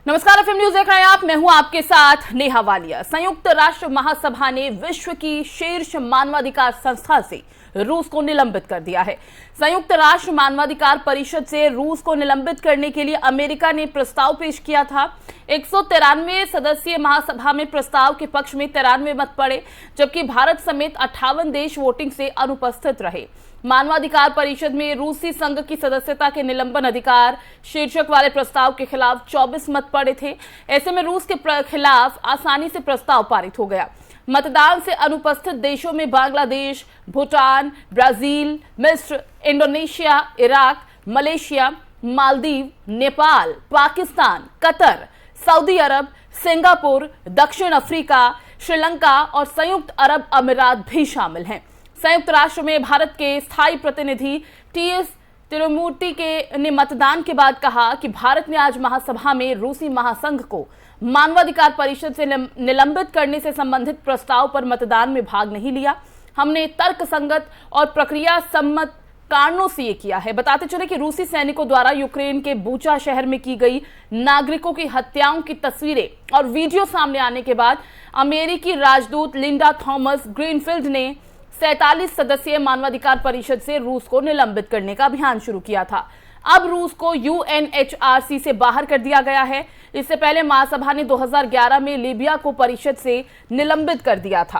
नमस्कार, FM news देख रहे हैं आप। मैं हूं आपके साथ नेहा वालिया। संयुक्त राष्ट्र महासभा ने विश्व की शीर्ष मानवाधिकार संस्था से रूस को निलंबित कर दिया है। संयुक्त राष्ट्र मानवाधिकार परिषद से रूस को निलंबित करने के लिए अमेरिका ने प्रस्ताव पेश किया था। 193 सदस्यीय महासभा में प्रस्ताव के पक्ष में 93 मत पड़े, जबकि भारत समेत 58 देश वोटिंग से अनुपस्थित रहे। मानवाधिकार परिषद में रूसी संघ की सदस्यता के निलंबन अधिकार शीर्षक वाले प्रस्ताव के खिलाफ 24 मत पड़े थे। ऐसे में रूस के खिलाफ आसानी से प्रस्ताव पारित हो गया। मतदान से अनुपस्थित देशों में बांग्लादेश, भूटान, ब्राजील, मिस्र, Indonesia, Iraq, Malaysia, Maldives, Nepal, Pakistan, Qatar, Saudi अरब, सिंगापुर, दक्षिण अफ्रीका, श्रीलंका और संयुक्त अरब अमीरात भी शामिल हैं। संयुक्त राष्ट्र में भारत के स्थायी प्रतिनिधि टीएस तिरुमूर्ति ने मतदान के बाद कहा कि भारत ने आज महासभा में रूसी महासंघ को मानवाधिकार परिषद से निलंबित करने से संबंधित प्रस्ताव पर मतदान में भाग नहीं लिया। हमने तर्कसंगत और प्रक्रिया सम्मत कारणों से ये किया है। बताते चले कि रूसी सैनिकों द्वारा यूक्रेन के बूचा शहर में की गई नागरिकों की हत्याओं की तस्वीरें और वीडियो सामने आने के बाद अमेरिकी राजदूत लिंडा थॉमस ग्रीनफील्ड ने 47 सदस्यीय मानवाधिकार परिषद से रूस को निलंबित करने का अभियान शुरू किया था। अब रूस को यूएनएचआरसी से बाहर कर दिया गया है। इससे पहले महासभा ने 2011 में लीबिया को परिषद से निलंबित कर दिया था।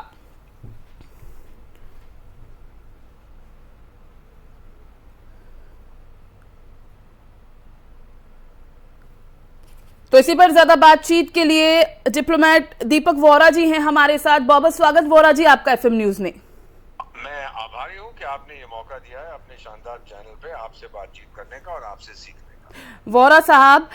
तो इसी पर ज्यादा बातचीत के लिए डिप्लोमेट दीपक वोरा जी हैं हमारे साथ। बहुत बहुत स्वागत वोरा जी आपका एफएम न्यूज में। मैं आभारी हूं कि आपने ये मौका दिया है अपने शानदार चैनल पे आपसे बातचीत करने का और आपसे सीखने का। वोरा साहब,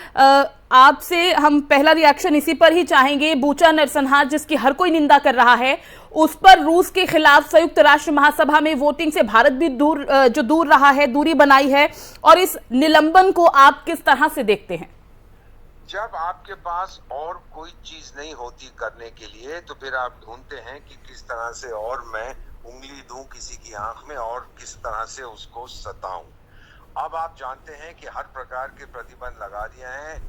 आपसे हम पहला रिएक्शन इसी पर ही चाहेंगे। बूचा नरसंहार जिसकी हर कोई निंदा कर रहा है, उस पर रूस के खिलाफ संयुक्त राष्ट्र महासभा में वोटिंग से भारत भी दूर रहा है, दूरी बनाई है, और इस निलंबन को आप किस तरह से देखते हैं? जब आपके पास और कोई चीज नहीं होती करने के लिए तो फिर आप ढूंढते हैं कि किस तरह से और मैं उंगली दूं किसी की आंख में और किस तरह से उसको सताऊं। अब आप जानते हैं कि हर प्रकार के प्रतिबंध लगा दिए हैं।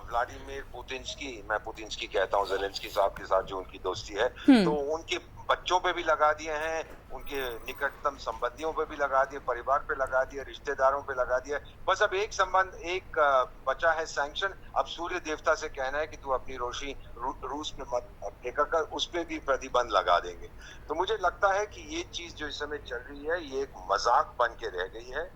व्लादिमीर पुतिन्स्की, मैं पुतिन्स्की कहता हूं, ज़ेलेंस्की साहब के साथ जो उनकी दोस्ती है, तो उनके बच्चों पे भी लगा दिए हैं, उनके निकटतम संबंधियों पे भी लगा दिए, परिवार पे लगा दिए, रिश्तेदारों पे लगा दिया। बस अब एक बचा है सैंक्शन। अब सूर्य देवता से कहना है कि तू अपनी रोशनी रूस में मत फेंका कर, उस पे भी प्रतिबंध लगा देंगे। तो मुझे लगता है कि ये चीज जो इस समय चल रही है ये एक मजाक बन के रह गई है।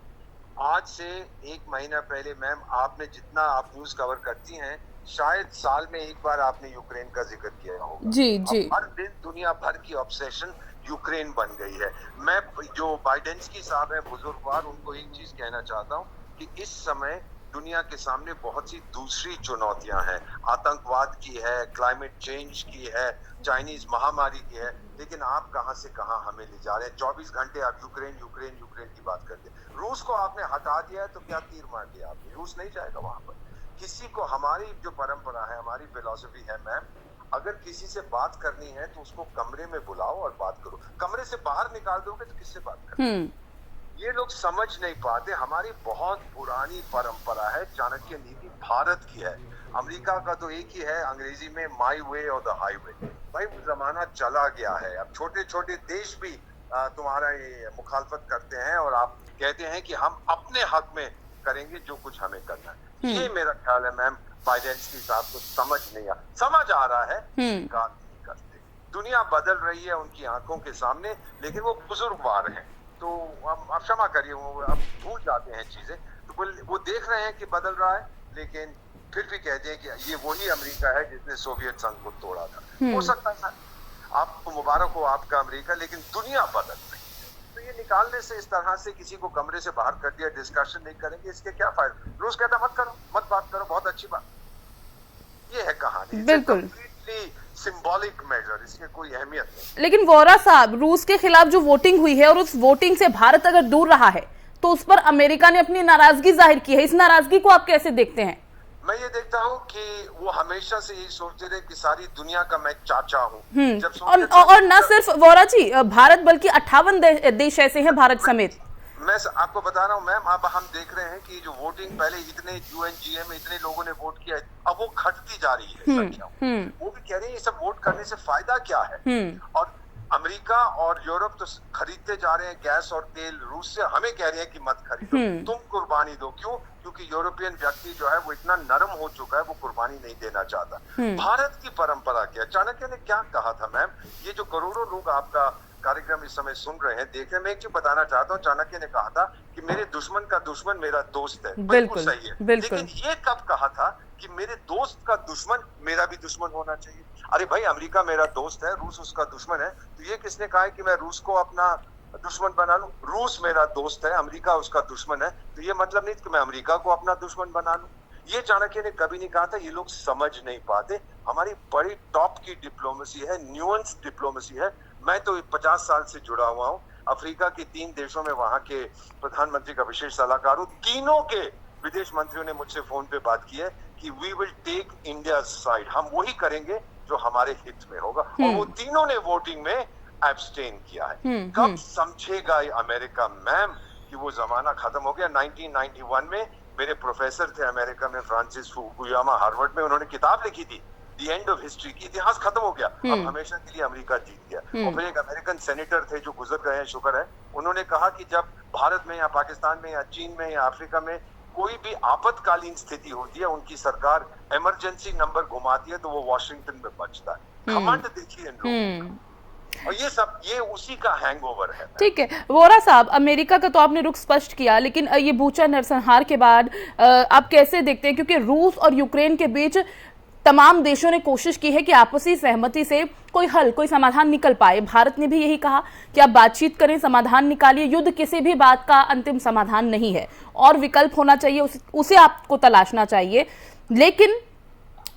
आज से 1 महीना पहले मैम, आपने जितना आप न्यूज कवर करती हैं, शायद साल में एक बार आपने यूक्रेन का जिक्र किया होगा। जी। हर दिन दुनिया भर की ऑब्सेशन यूक्रेन बन गई है। मैं जो बाइडेंस्की साहब हैं बुजुर्गवार, उनको एक चीज कहना चाहता हूँ कि इस समय दुनिया के सामने बहुत सी दूसरी चुनौतियां हैं। आतंकवाद की है, क्लाइमेट चेंज की है, चाइनीज महामारी की है, लेकिन आप कहां से कहां हमें ले जा रहे हैं। 24 घंटे आप यूक्रेन की बात करते हैं। रूस को आपने हटा दिया है तो क्या तीर मार दिया आपने? रूस नहीं जाएगा वहां पर। किसी को, हमारी जो परंपरा है, हमारी फिलॉसफी है मैम, अगर किसी से बात करनी है तो उसको कमरे में बुलाओ और बात करो। कमरे से बाहर निकाल दोगे तो किससे बात करोगे? ये लोग समझ नहीं पाते। हमारी बहुत पुरानी परंपरा है, चाणक्य नीति भारत की है। अमेरिका का तो एक ही है, अंग्रेजी में माई वे और द हाईवे। भाई वो जमाना चला गया है। अब छोटे छोटे देश भी तुम्हारा ये मुखालफत करते हैं और आप कहते हैं कि हम अपने हक में करेंगे जो कुछ हमें करना है। ये मेरा ख्याल है मैम, बाइडेंस्की साहब को समझ आ रहा है, बात नहीं करते। दुनिया बदल रही है उनकी आंखों के सामने, लेकिन वो बुजुर्गवार हैं, तो आप क्षमा करिए, वो अब भूल जाते हैं चीजें। तो वो देख रहे हैं कि बदल रहा है, लेकिन फिर भी कहते हैं कि ये वही अमेरिका है जिसने सोवियत संघ को तोड़ा था। हो सकता है आपको मुबारक हो आपका अमेरिका, लेकिन दुनिया बदल रही है। तो ये निकालने से, इस तरह से किसी को कमरे से बाहर कर दिया, डिस्कशन नहीं करेंगे, इसके क्या फायदा? रूस कहता मत करो, मत बात करो, बहुत अच्छी बात। ये है कहानी। बिल्कुल सिंबॉलिक मेजर, इसकी कोई अहमियत नहीं। लेकिन वोरा साहब, रूस के खिलाफ जो वोटिंग हुई है और उस वोटिंग से भारत अगर दूर रहा है तो उस पर अमेरिका ने अपनी नाराजगी जाहिर की है। इस नाराजगी को आप कैसे देखते हैं? मैं ये देखता हूँ कि वो हमेशा से यही सोचते रहे कि सारी दुनिया का मैं चाचा हूँ। और न सिर्फ वोरा जी, भारत बल्कि 58 देश ऐसे हैं, भारत समेत। मैं आपको बता रहा हूँ मैम, अब हम देख रहे हैं कि जो वोटिंग पहले इतने यूएनजीए में इतने लोगों ने वोट किया, अब वो घटती जा रही है संख्या। वो भी कह रहे हैं ये सब वोट करने से फायदा क्या है। और अमेरिका और यूरोप तो खरीदते जा रहे हैं गैस और तेल रूस से, हमें कह रहे हैं कि मत खरीदो, तुम कुर्बानी दो। क्यों? क्योंकि यूरोपियन व्यक्ति जो है वो इतना नरम हो चुका है, वो कुर्बानी नहीं देना चाहता। भारत की परंपरा क्या? चाणक्य ने क्या कहा था मैम? ये जो करोड़ों लोग आपका कार्यक्रम इस समय सुन रहे हैं, देख रहे हैं, मैं एक चीज बताना चाहता हूँ। चाणक्य ने कहा था कि मेरे दुश्मन का दुश्मन मेरा दोस्त है। बिल्कुल सही है, लेकिन ये कब कहा था कि मेरे दोस्त का दुश्मन मेरा भी दुश्मन होना चाहिए? अरे भाई, अमेरिका मेरा दोस्त है, रूस उसका दुश्मन है, तो ये किसने कहा है कि मैं रूस को अपना दुश्मन बना लूं? रूस मेरा दोस्त है, अमेरिका उसका दुश्मन है, तो ये मतलब नहीं कि मैं अमेरिका को अपना दुश्मन बना लूं। ये चाणक्य ने कभी नहीं कहा था। ये लोग समझ नहीं पाते। हमारी बड़ी टॉप की डिप्लोमेसी है, न्यूएंस डिप्लोमेसी है। मैं तो 50 साल से जुड़ा हुआ हूँ। अफ्रीका के 3 देशों में वहां के प्रधानमंत्री का विशेष सलाहकार हूँ। तीनों के विदेश मंत्रियों ने मुझसे फोन पे बात की है कि we will take India side, हम वही करेंगे जो हमारे हित में होगा। और वो तीनों ने वोटिंग में एब्सटेन किया है। कब समझेगा ये अमेरिका मैम कि वो जमाना खत्म हो गया? 1991 में मेरे प्रोफेसर थे अमेरिका में, फ्रांसिस फुकुयामा, हार्वर्ड में, उन्होंने किताब लिखी थी द एंड ऑफ हिस्ट्री, की इतिहास खत्म हो गया, अब हमेशा के लिए अमेरिका जीत गया। और फिर एक अमेरिकन सेनेटर थे जो गुजर गए हैं, शुक्र है, उन्होंने कहा कि जब भारत में या पाकिस्तान में या चीन में या अफ्रीका में कोई भी आपातकालीन स्थिति होती है, उनकी सरकार इमरजेंसी नंबर घुमाती है तो वो वॉशिंगटन में बचता है। घमंड देखिए इन लोगों का। और ये उसी का हैंगओवर है। ठीक है वोरा साहब, अमेरिका का तो आपने रुख स्पष्ट किया, लेकिन ये बूचा नरसंहार के बाद आप कैसे देखते हैं? क्योंकि रूस और यूक्रेन के बीच तमाम देशों ने कोशिश की है कि आपसी सहमति से कोई हल, कोई समाधान निकल पाए। भारत ने भी यही कहा कि आप बातचीत करें, समाधान निकालिए। युद्ध किसी भी बात का अंतिम समाधान नहीं है और विकल्प होना चाहिए, उसे आपको तलाशना चाहिए। लेकिन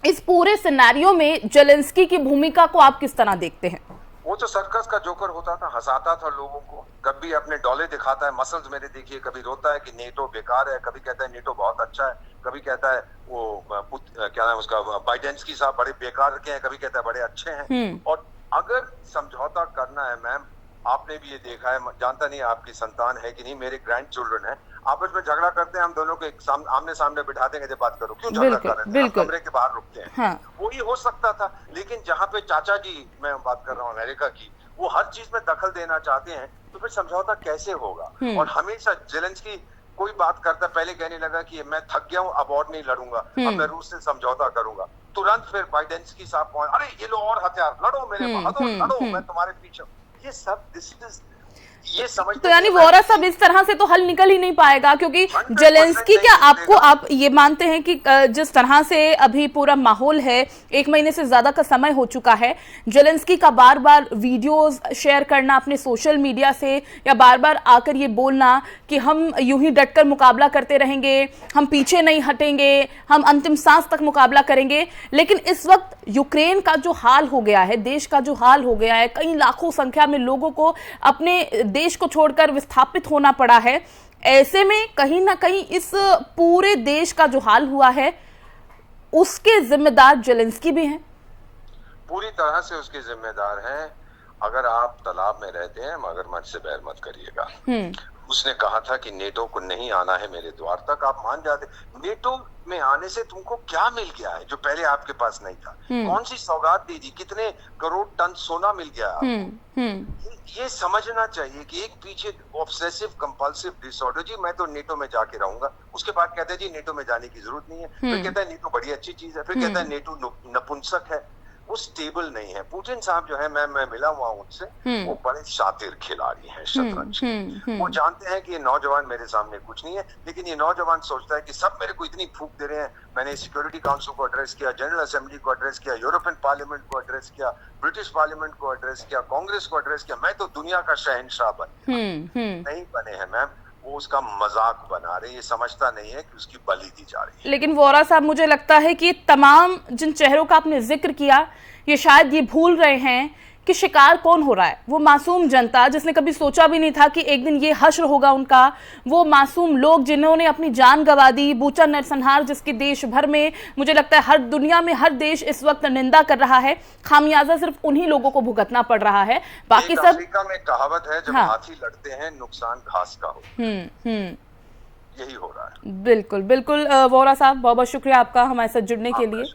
इस पूरे सिनेरियो में जेलेंस्की की भूमिका को आप किस तरह देखते हैं? वो तो सर्कस का जोकर होता था, हंसाता था लोगों को, कभी अपने डोले दिखाता है, मसल्स मेरे देखिए, कभी रोता है कि नेटो बेकार है, कभी कहता है नेटो बहुत अच्छा है, कभी कहता है वो क्या नाम उसका बाइडेंस्की साहब बड़े बेकार के हैं, कभी कहता है बड़े अच्छे हैं। और अगर समझौता करना है मैम, आपने भी ये देखा है, जानता नहीं आपकी संतान है कि नहीं, मेरे ग्रैंड चिल्ड्रन है, आपस में झगड़ा करते हैं, हम दोनों को आमने सामने बिठा देंगे, जब बात करो, क्यों झगड़ा कर रहे हैं, कमरे के बाहर रुकते हैं। हाँ। वो ही हो सकता था। लेकिन जहाँ पे चाचा जी, मैं बात कर रहा हूँ अमेरिका की, वो हर चीज में दखल देना चाहते हैं, तो फिर समझौता कैसे होगा? और हमेशा जेलेंस्की कोई बात करता, पहले कहने लगा कि मैं थक गया हूँ, अब और नहीं लड़ूंगा, अब मैं रूस से समझौता करूंगा। तुरंत फिर बाइडेंस्की साहब पहुंचे, अरे ये लो और हथियार, लड़ो मेरे लड़ो, मैं तुम्हारे पीछे। ये सब ये समझ, तो यानी वोरा साहब इस तरह से तो हल निकल ही नहीं पाएगा, क्योंकि जेलेंस्की, क्या आप ये मानते हैं कि जिस तरह से अभी पूरा माहौल है, 1 महीने से ज्यादा का समय हो चुका है, जेलेंस्की का बार बार वीडियोस शेयर करना अपने सोशल मीडिया से, या बार बार आकर ये बोलना कि हम यूं ही डटकर मुकाबला करते रहेंगे, हम पीछे नहीं हटेंगे, हम अंतिम सांस तक मुकाबला करेंगे, लेकिन इस वक्त यूक्रेन का जो हाल हो गया है, देश का जो हाल हो गया है, कई लाखों संख्या में लोगों को अपने देश को छोड़कर विस्थापित होना पड़ा है, ऐसे में कहीं ना कहीं इस पूरे देश का जो हाल हुआ है उसके जिम्मेदार जेलेंस्की भी हैं। पूरी तरह से उसके जिम्मेदार हैं। अगर आप तालाब में रहते हैं, मगरमच्छ से बैर मत करिएगा। उसने कहा था कि नेटो को नहीं आना है मेरे द्वार तक, आप मान जाते। नेटो में आने से तुमको क्या मिल गया है जो पहले आपके पास नहीं था? कौन सी सौगात दी थी? कितने करोड़ टन सोना मिल गया आपको? ये समझना चाहिए कि एक पीछे ऑब्सेसिव कंपल्सिव डिसऑर्डर, जी मैं तो नेटो में जाके रहूंगा, उसके बाद कहते हैं जी नेटो में जाने की जरूरत नहीं है, फिर कहता है नेटो बड़ी अच्छी चीज है, फिर कहता है नेटो नपुंसक है। वो स्टेबल नहीं है। पुतिन साहब जो है, मैं मिला हुआ उनसे, वो बड़े शातिर खिलाड़ी हैं शतरंज। वो जानते हैं कि ये नौजवान मेरे सामने कुछ नहीं है, लेकिन ये नौजवान सोचता है कि सब मेरे को इतनी फूंक दे रहे हैं। मैंने सिक्योरिटी काउंसिल को एड्रेस किया, जनरल असेंबली को एड्रेस किया, यूरोपियन पार्लियामेंट को एड्रेस किया, ब्रिटिश पार्लियामेंट को एड्रेस किया, कांग्रेस को एड्रेस किया, मैं तो दुनिया का शहंशाह बन नहीं बने हैं मैम। वो उसका मजाक बना रहे, ये समझता नहीं है कि उसकी बलि दी जा रही है। लेकिन वोरा साहब, मुझे लगता है कि तमाम जिन चेहरों का आपने जिक्र किया, ये शायद ये भूल रहे हैं कि शिकार कौन हो रहा है। वो मासूम जनता जिसने कभी सोचा भी नहीं था कि एक दिन ये हश्र होगा उनका, वो मासूम लोग जिन्होंने अपनी जान गंवा दी, बूचा नरसंहार जिसके देश भर में मुझे लगता है हर दुनिया में हर देश इस वक्त निंदा कर रहा है, खामियाजा सिर्फ उन्हीं लोगों को भुगतना पड़ रहा है। बाकी सब अफ्रीका में कहावत है, जब हाँ। हाथी लड़ते हैं नुकसान घास का हो, यही हो रहा है। बिल्कुल बिल्कुल वोहरा साहब, बहुत बहुत शुक्रिया आपका हमारे साथ जुड़ने के लिए,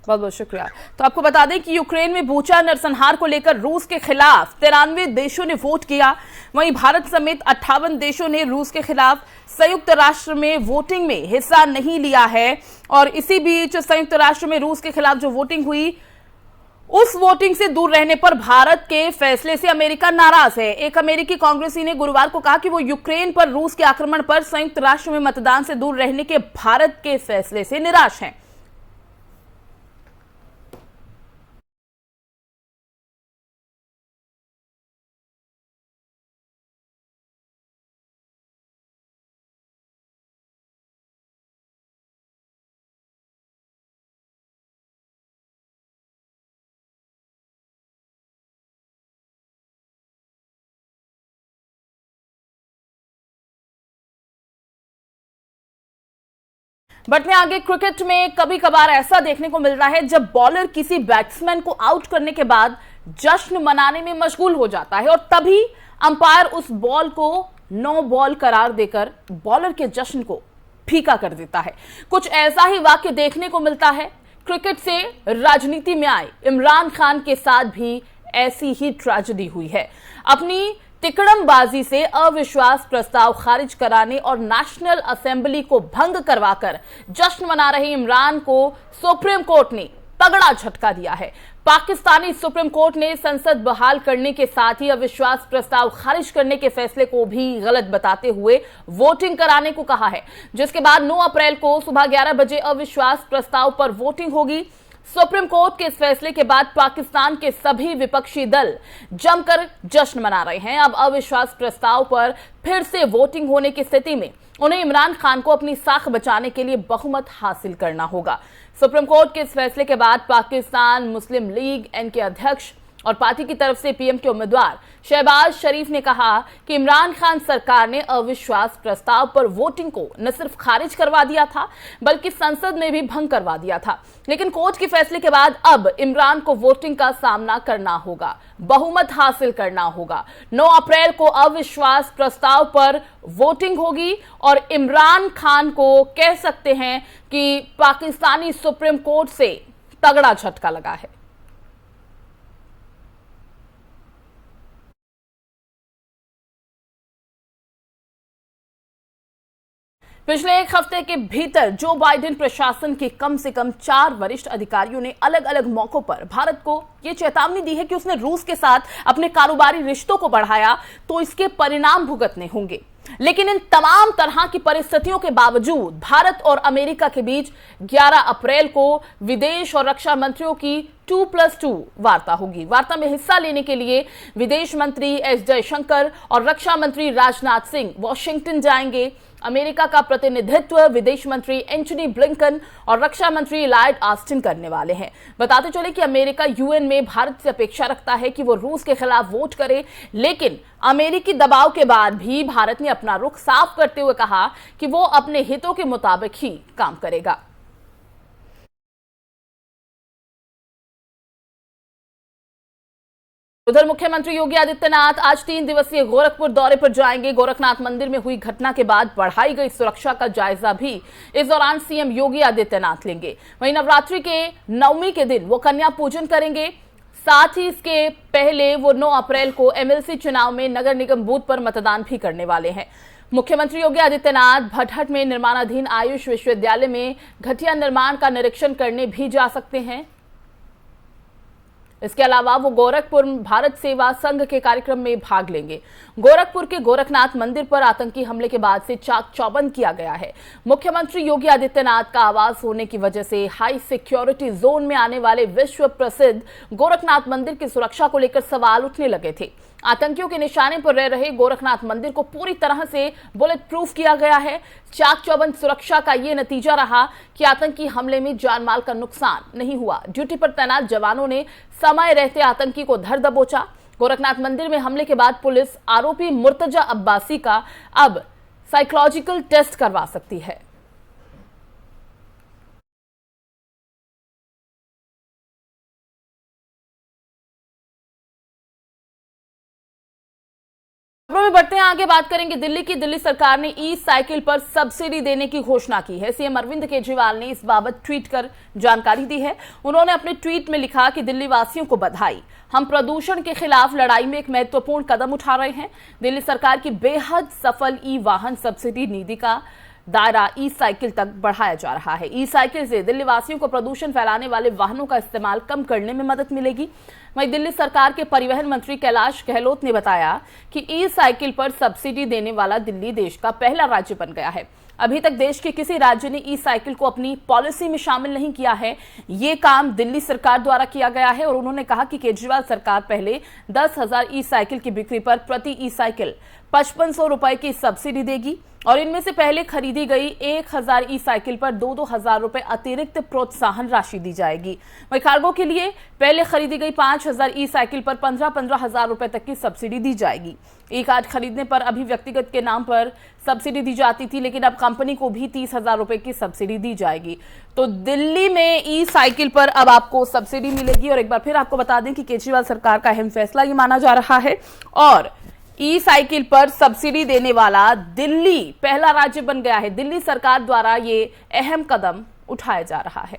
बहुत बहुत शुक्रिया। तो आपको बता दें कि यूक्रेन में बूचा नरसंहार को लेकर रूस के खिलाफ 93 देशों ने वोट किया। वहीं भारत समेत 58 देशों ने रूस के खिलाफ संयुक्त राष्ट्र में वोटिंग में हिस्सा नहीं लिया है। और इसी बीच संयुक्त राष्ट्र में रूस के खिलाफ जो वोटिंग हुई, उस वोटिंग से दूर रहने पर भारत के फैसले से अमेरिका नाराज है। एक अमेरिकी कांग्रेसी ने गुरुवार को कहा कि वो यूक्रेन पर रूस के आक्रमण पर संयुक्त राष्ट्र में मतदान से दूर रहने के भारत के फैसले से निराश हैं। बढ़ते आगे, क्रिकेट में कभी कभार ऐसा देखने को मिल रहा है जब बॉलर किसी बैट्समैन को आउट करने के बाद जश्न मनाने में मशगूल हो जाता है और तभी अंपायर उस बॉल को नो बॉल करार देकर बॉलर के जश्न को फीका कर देता है। कुछ ऐसा ही वाक्य देखने को मिलता है क्रिकेट से राजनीति में आए इमरान खान के साथ भी ऐसी ही ट्रेजेडी हुई है। अपनी तिकड़मबाजी से अविश्वास प्रस्ताव खारिज कराने और नेशनल असेंबली को भंग करवाकर जश्न मना रहे इमरान को सुप्रीम कोर्ट ने तगड़ा झटका दिया है। पाकिस्तानी सुप्रीम कोर्ट ने संसद बहाल करने के साथ ही अविश्वास प्रस्ताव खारिज करने के फैसले को भी गलत बताते हुए वोटिंग कराने को कहा है, जिसके बाद 9 अप्रैल को सुबह 11 बजे अविश्वास प्रस्ताव पर वोटिंग होगी। सुप्रीम कोर्ट के इस फैसले के बाद पाकिस्तान के सभी विपक्षी दल जमकर जश्न मना रहे हैं। अब अविश्वास प्रस्ताव पर फिर से वोटिंग होने की स्थिति में उन्हें इमरान खान को अपनी साख बचाने के लिए बहुमत हासिल करना होगा। सुप्रीम कोर्ट के इस फैसले के बाद पाकिस्तान मुस्लिम लीग एन के अध्यक्ष और पार्टी की तरफ से पीएम के उम्मीदवार शहबाज शरीफ ने कहा कि इमरान खान सरकार ने अविश्वास प्रस्ताव पर वोटिंग को न सिर्फ खारिज करवा दिया था बल्कि संसद में भी भंग करवा दिया था। लेकिन कोर्ट के फैसले के बाद अब इमरान को वोटिंग का सामना करना होगा, बहुमत हासिल करना होगा। 9 अप्रैल को अविश्वास प्रस्ताव पर वोटिंग होगी और इमरान खान को कह सकते हैं कि पाकिस्तानी सुप्रीम कोर्ट से तगड़ा झटका लगा है। पिछले एक हफ्ते के भीतर जो बाइडेन प्रशासन के कम से कम 4 वरिष्ठ अधिकारियों ने अलग अलग मौकों पर भारत को यह चेतावनी दी है कि उसने रूस के साथ अपने कारोबारी रिश्तों को बढ़ाया तो इसके परिणाम भुगतने होंगे। लेकिन इन तमाम तरह की परिस्थितियों के बावजूद भारत और अमेरिका के बीच 11 अप्रैल को विदेश और रक्षा मंत्रियों की 2+2 वार्ता होगी। वार्ता में हिस्सा लेने के लिए विदेश मंत्री एस जयशंकर और रक्षा मंत्री राजनाथ सिंह वॉशिंगटन जाएंगे। अमेरिका का प्रतिनिधित्व विदेश मंत्री एंटनी ब्लिंकन और रक्षा मंत्री लॉयड ऑस्टिन करने वाले हैं। बताते चले कि अमेरिका यूएन में भारत से अपेक्षा रखता है कि वो रूस के खिलाफ वोट करे, लेकिन अमेरिकी दबाव के बाद भी भारत ने अपना रुख साफ करते हुए कहा कि वो अपने हितों के मुताबिक ही काम करेगा। उधर मुख्यमंत्री योगी आदित्यनाथ आज 3 दिवसीय गोरखपुर दौरे पर जाएंगे। गोरखनाथ मंदिर में हुई घटना के बाद बढ़ाई गई सुरक्षा का जायजा भी इस दौरान सीएम योगी आदित्यनाथ लेंगे। वहीं नवरात्रि के 9वीं के दिन वो कन्या पूजन करेंगे। साथ ही इसके पहले वो 9 अप्रैल को एमएलसी चुनाव में नगर निगम बूथ पर मतदान भी करने वाले हैं। मुख्यमंत्री योगी आदित्यनाथ भटहट में निर्माणाधीन आयुष विश्वविद्यालय में घटिया निर्माण का निरीक्षण करने भी जा सकते हैं। इसके अलावा वो गोरखपुर भारत सेवा संघ के कार्यक्रम में भाग लेंगे। गोरखपुर के गोरखनाथ मंदिर पर आतंकी हमले के बाद से चाक चौबंद किया गया है। मुख्यमंत्री योगी आदित्यनाथ का आवास होने की वजह से हाई सिक्योरिटी जोन में आने वाले विश्व प्रसिद्ध गोरखनाथ मंदिर की सुरक्षा को लेकर सवाल उठने लगे थे। आतंकियों के निशाने पर रह रहे गोरखनाथ मंदिर को पूरी तरह से बुलेट प्रूफ किया गया है। चाक चौबंद सुरक्षा का ये नतीजा रहा कि आतंकी हमले में जानमाल का नुकसान नहीं हुआ। ड्यूटी पर तैनात जवानों ने समय रहते आतंकी को धर दबोचा। गोरखनाथ मंदिर में हमले के बाद पुलिस आरोपी मुर्तजा अब्बासी का अब साइकोलॉजिकल टेस्ट करवा सकती है। खबरों में बढ़ते हैं आगे, बात करेंगे दिल्ली की। दिल्ली सरकार ने ई साइकिल पर सब्सिडी देने की घोषणा की है। सीएम अरविंद केजरीवाल ने इस बाबत ट्वीट कर जानकारी दी है। उन्होंने अपने ट्वीट में लिखा कि दिल्ली वासियों को बधाई, हम प्रदूषण के खिलाफ लड़ाई में एक महत्वपूर्ण कदम उठा रहे हैं। दिल्ली सरकार की बेहद सफल ई वाहन सब्सिडी नीति का दायरा ई साइकिल तक बढ़ाया जा रहा है। ई साइकिल से दिल्ली वासियों को प्रदूषण फैलाने वाले वाहनों का इस्तेमाल कम करने में मदद मिलेगी। वहीं दिल्ली सरकार के परिवहन मंत्री कैलाश गहलोत ने बताया कि ई साइकिल पर सब्सिडी देने वाला दिल्ली देश का पहला राज्य बन गया है। अभी तक देश के किसी राज्य ने ई साइकिल को अपनी पॉलिसी में शामिल नहीं किया है। ये काम दिल्ली सरकार द्वारा किया गया है और उन्होंने कहा कि केजरीवाल सरकार पहले 10,000 ई साइकिल की बिक्री पर प्रति ई साइकिल 5500 रुपए की सब्सिडी देगी और इनमें से पहले खरीदी गई 1000 ई साइकिल पर 2-2 हजार रुपए अतिरिक्त प्रोत्साहन राशि दी जाएगी। वहीं कार्गो के लिए पहले खरीदी गई 5000 ई साइकिल पर 15-15 हजार रुपए तक की सब्सिडी दी जाएगी। ई कार्ड खरीदने पर अभी व्यक्तिगत के नाम पर सब्सिडी दी जाती थी, लेकिन अब कंपनी को भी 30,000 रुपए की सब्सिडी दी जाएगी। तो दिल्ली में ई साइकिल पर अब आपको सब्सिडी मिलेगी। और एक बार फिर आपको बता दें कि केजरीवाल सरकार का अहम फैसला ये माना जा रहा है और ई साइकिल पर सब्सिडी देने वाला दिल्ली पहला राज्य बन गया है। दिल्ली सरकार द्वारा ये अहम कदम उठाया जा रहा है।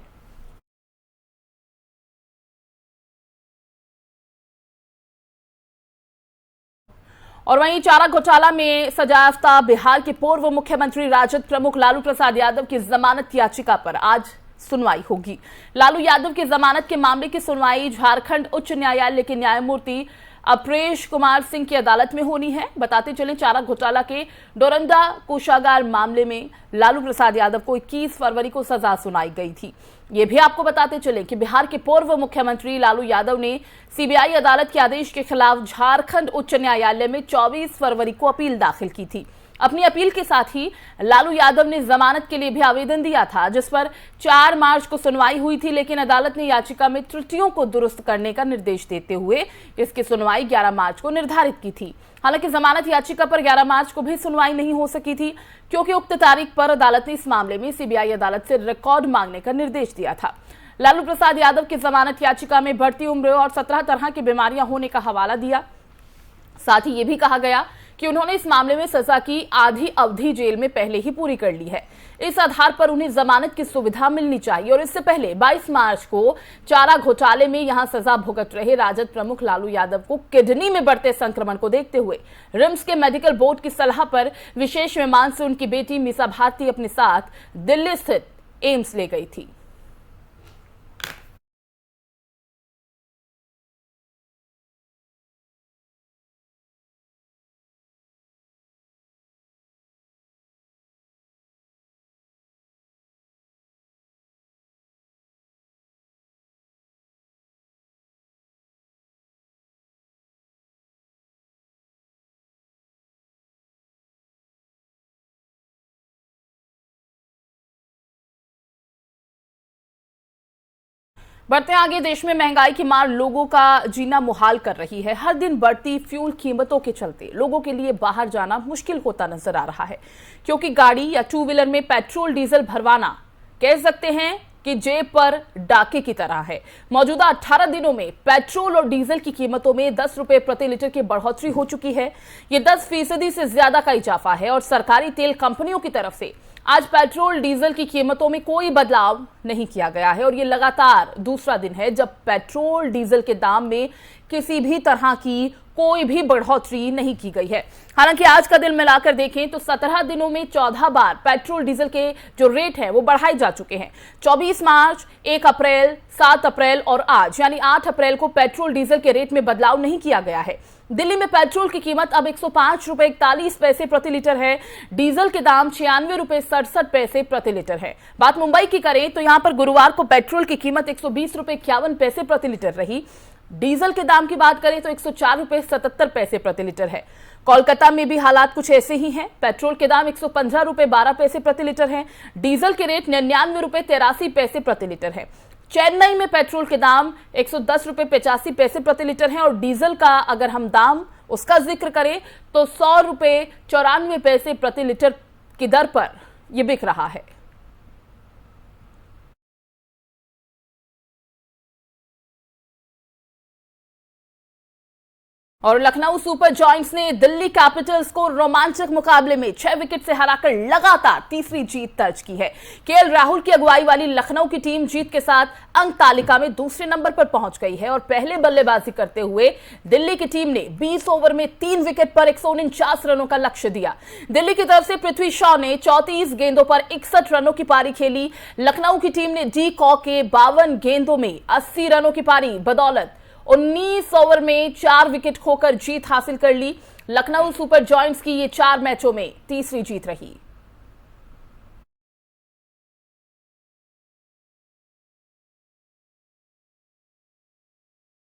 और वहीं चारा घोटाला में सजायाफ्ता बिहार के पूर्व मुख्यमंत्री राजद प्रमुख लालू प्रसाद यादव की जमानत याचिका पर आज सुनवाई होगी। लालू यादव की जमानत के मामले की सुनवाई झारखंड उच्च न्यायालय के न्यायमूर्ति अपरेश कुमार सिंह की अदालत में होनी है। बताते चले, चारा घोटाला के डोरंडा कोषागार मामले में लालू प्रसाद यादव को 21 फरवरी को सजा सुनाई गई थी। ये भी आपको बताते चले कि बिहार के पूर्व मुख्यमंत्री लालू यादव ने सीबीआई अदालत के आदेश के खिलाफ झारखंड उच्च न्यायालय में 24 फरवरी को अपील दाखिल की थी। अपनी अपील के साथ ही लालू यादव ने जमानत के लिए भी आवेदन दिया था, जिस पर 4 मार्च को सुनवाई हुई थी, लेकिन अदालत ने याचिका में त्रुटियों को दुरुस्त करने का निर्देश देते हुए इसकी सुनवाई 11 मार्च को निर्धारित की थी। हालांकि जमानत याचिका पर 11 मार्च को भी सुनवाई नहीं हो सकी थी, क्योंकि उक्त तारीख पर अदालत ने इस मामले में सीबीआई अदालत से रिकॉर्ड मांगने का निर्देश दिया था। लालू प्रसाद यादव की जमानत याचिका में बढ़ती उम्र और 17 तरह की बीमारियां होने का हवाला दिया। साथ ही ये भी कहा गया कि उन्होंने इस मामले में सजा की आधी अवधि जेल में पहले ही पूरी कर ली है। इस आधार पर उन्हें जमानत की सुविधा मिलनी चाहिए। और इससे पहले 22 मार्च को चारा घोटाले में यहां सजा भुगत रहे राजद प्रमुख लालू यादव को किडनी में बढ़ते संक्रमण को देखते हुए रिम्स के मेडिकल बोर्ड की सलाह पर विशेष विमान से उनकी बेटी मीसा भारती अपने साथ दिल्ली स्थित एम्स ले गई थी। बढ़ते आगे, देश में महंगाई की मार लोगों का जीना मुहाल कर रही है। हर दिन बढ़ती फ्यूल कीमतों के चलते लोगों के लिए बाहर जाना मुश्किल होता नजर आ रहा है, क्योंकि गाड़ी या 2 व्हीलर में पेट्रोल डीजल भरवाना कह सकते हैं कि जेब पर डाके की तरह है। मौजूदा 18 दिनों में पेट्रोल और डीजल की कीमतों में 10 रुपए प्रति लीटर की बढ़ोतरी हो चुकी है। ये 10% से ज्यादा का इजाफा है और सरकारी तेल कंपनियों की तरफ से आज पेट्रोल डीजल की कीमतों में कोई बदलाव नहीं किया गया है। और ये लगातार दूसरा दिन है जब पेट्रोल डीजल के दाम में किसी भी तरह की कोई भी बढ़ोतरी नहीं की गई है। हालांकि आज का दिन मिलाकर देखें तो 17 दिनों में 14 बार पेट्रोल डीजल के जो रेट हैं वो बढ़ाए जा चुके हैं। 24 मार्च, 1 अप्रैल, 7 अप्रैल और आज यानी 8 अप्रैल को पेट्रोल डीजल के रेट में बदलाव नहीं किया गया है। दिल्ली में पेट्रोल की कीमत अब 105 रुपए 41 पैसे प्रति लीटर है। डीजल के दाम 96 रुपए 67 पैसे प्रति लीटर है। बात मुंबई की करें तो यहां पर गुरुवार को पेट्रोल की कीमत 120 रुपए 51 पैसे प्रति लीटर रही। डीजल के दाम की बात करें तो 104.77 प्रति लीटर है। कोलकाता में भी हालात कुछ ऐसे ही हैं। पेट्रोल के दाम 115.12 प्रति लीटर है। डीजल के रेट 99.83 प्रति लीटर है। चेन्नई में पेट्रोल के दाम 110.85 प्रति लीटर है और डीजल का अगर हम दाम उसका जिक्र करें तो 100.94 प्रति लीटर की दर पर यह बिक रहा है। और लखनऊ सुपर जायंट्स ने दिल्ली कैपिटल्स को रोमांचक मुकाबले में 6 विकेट से हराकर लगातार तीसरी जीत दर्ज की है। केएल राहुल की अगुवाई वाली लखनऊ की टीम जीत के साथ अंक तालिका में दूसरे नंबर पर पहुंच गई है और पहले बल्लेबाजी करते हुए दिल्ली की टीम ने 20 ओवर में 3 विकेट पर 149 रनों का लक्ष्य दिया। दिल्ली की तरफ से पृथ्वी शॉ ने 34 गेंदों पर 61 रनों की पारी खेली। लखनऊ की टीम ने डी कॉक के 52 गेंदों में 80 रनों की पारी बदौलत 19 ओवर में 4 विकेट खोकर जीत हासिल कर ली। लखनऊ सुपर जायंट्स की ये 4 मैचों में तीसरी जीत रही।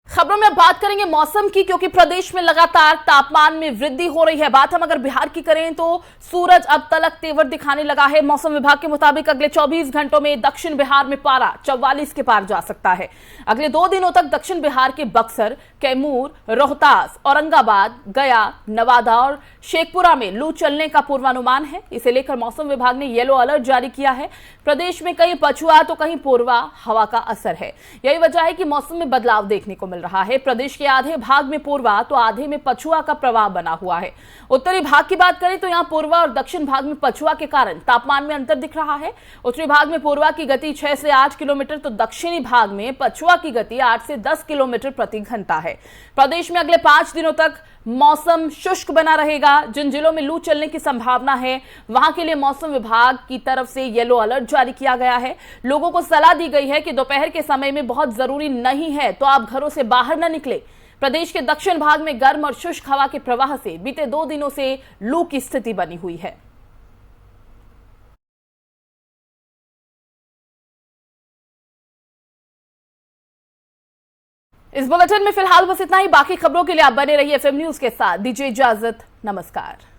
खबरों में बात करेंगे मौसम की, क्योंकि प्रदेश में लगातार तापमान में वृद्धि हो रही है। बात हम अगर बिहार की करें तो सूरज अब तलक तेवर दिखाने लगा है। मौसम विभाग के मुताबिक अगले 24 घंटों में दक्षिण बिहार में पारा 44 के पार जा सकता है। अगले 2 दिनों तक दक्षिण बिहार के बक्सर, कैमूर, रोहतास, औरंगाबाद, गया, नवादा और शेखपुरा में लू चलने का पूर्वानुमान है। इसे लेकर मौसम विभाग ने येलो अलर्ट जारी किया है। प्रदेश में कहीं पछुआ तो कहीं पूर्वा हवा का असर है। यही वजह है कि मौसम में बदलाव देखने को मिल रहा है। प्रदेश के आधे भाग में पूर्वा तो आधे में पछुआ का प्रभाव बना हुआ है। उत्तरी भाग की बात करें तो यहां पूर्वा और दक्षिण भाग में पछुआ के कारण तापमान में अंतर दिख रहा है। उत्तरी भाग में पूर्वा की गति 6 से 8 किलोमीटर तो दक्षिणी भाग में पछुआ की गति 8 से 10 किलोमीटर प्रति घंटा है। प्रदेश में अगले 5 दिनों तक मौसम शुष्क बना रहेगा। जिन जिलों में लू चलने की संभावना है वहां के लिए मौसम विभाग की तरफ से येलो अलर्ट जारी किया गया है। लोगों को सलाह दी गई है कि दोपहर के समय में बहुत जरूरी नहीं है तो आप घरों से बाहर न निकले। प्रदेश के दक्षिण भाग में गर्म और शुष्क हवा के प्रवाह से बीते 2 दिनों से लू की स्थिति बनी हुई है। इस बुलेटिन में फिलहाल बस इतना ही। बाकी खबरों के लिए आप बने रहिए एफएम न्यूज के साथ। दीजिए इजाजत, नमस्कार।